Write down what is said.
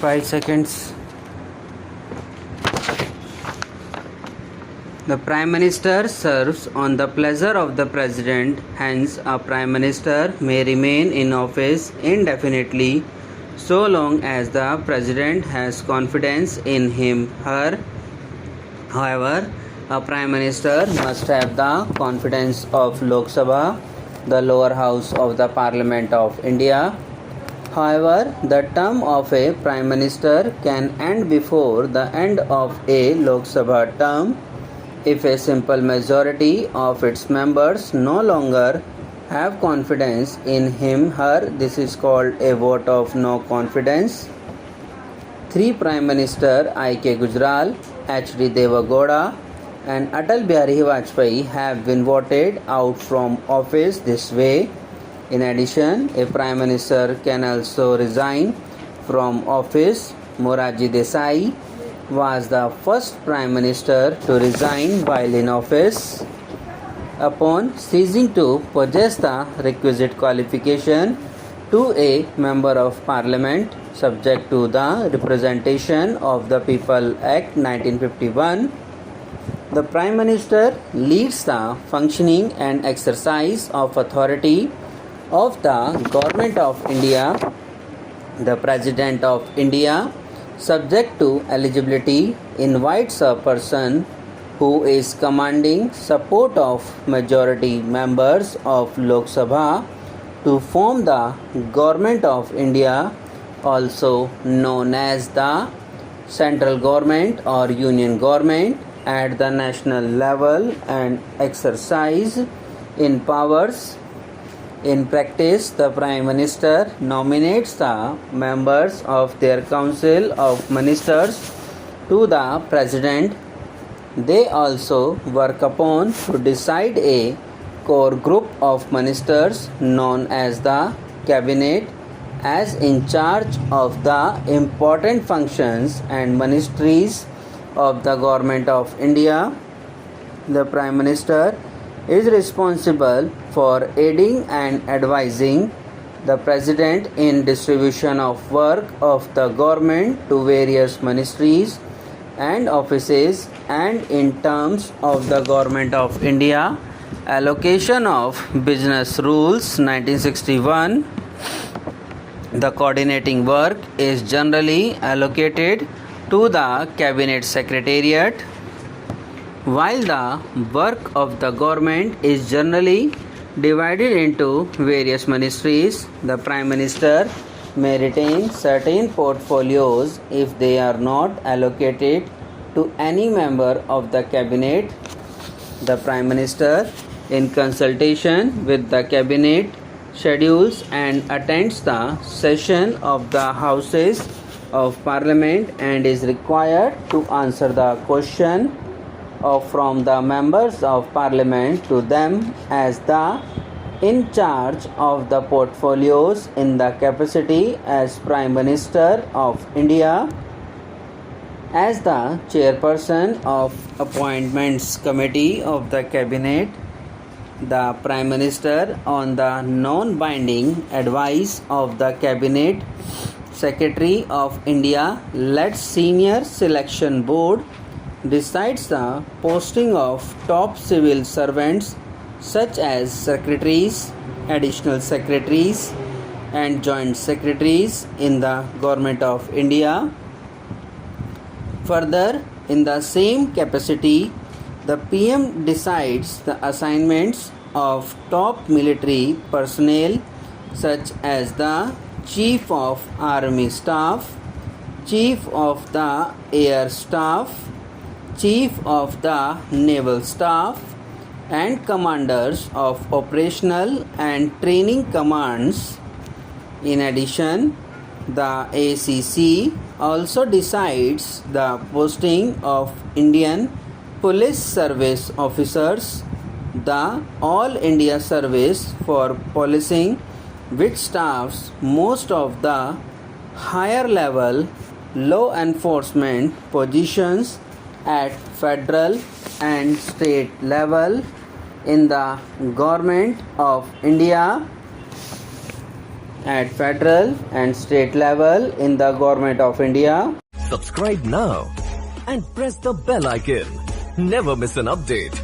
5 seconds. The Prime Minister serves on the pleasure of the President. Hence, a Prime Minister may remain in office indefinitely so long as the President has confidence in him/her. However, a Prime Minister must have the confidence of Lok Sabha, the lower house of the Parliament of India. However, the term of a Prime Minister can end before the end of a Lok Sabha term if a simple majority of its members no longer have confidence in him/her. This is called a vote of no confidence. 3 Prime Minister I.K. Gujral, H.D. Devagowda and Atal Bihari Vajpayee have been voted out from office this way. In addition, a Prime Minister can also resign from office. Morarji Desai was the first Prime Minister to resign while in office. Upon ceasing to possess the requisite qualification to a Member of Parliament subject to the Representation of the People Act 1951, the Prime Minister leads the functioning and exercise of authority of the Government of India. The President of India, subject to eligibility, invites a person who is commanding support of majority members of Lok Sabha to form the Government of India, also known as the central government or union government, at the national level and exercise in powers. In practice, the Prime Minister nominates the members of their Council of Ministers to the President. They also work upon to decide a core group of ministers known as the Cabinet as in charge of the important functions and ministries of the Government of India. The Prime Minister is responsible for aiding and advising the President in distribution of work of the government to various ministries and offices, and in terms of the Government of India, allocation of business rules 1961. The coordinating work is generally allocated to the Cabinet Secretariat, while the work of the government is generally divided into various ministries. The Prime Minister may retain certain portfolios if they are not allocated to any member of the Cabinet. The Prime Minister, in consultation with the Cabinet, schedules and attends the session of the Houses of Parliament and is required to answer the question from the members of Parliament to them as the in charge of the portfolios in the capacity as Prime Minister of India. As the chairperson of Appointments Committee of the Cabinet, the Prime Minister, on the non-binding advice of the Cabinet Secretary of India led Senior Selection Board, decides the posting of top civil servants such as secretaries, additional secretaries and joint secretaries in the Government of India. Further, in the same capacity, the PM decides the assignments of top military personnel such as the Chief of Army Staff, Chief of the Air Staff, Chief of the Naval Staff and commanders of operational and training commands. In addition, the ACC also decides the posting of Indian Police Service officers, the All India Service for Policing, which staffs most of the higher level law enforcement positions at federal and state level in the Government of India. at federal and state level in the Government of India. Subscribe now and press the bell icon. Never miss an update.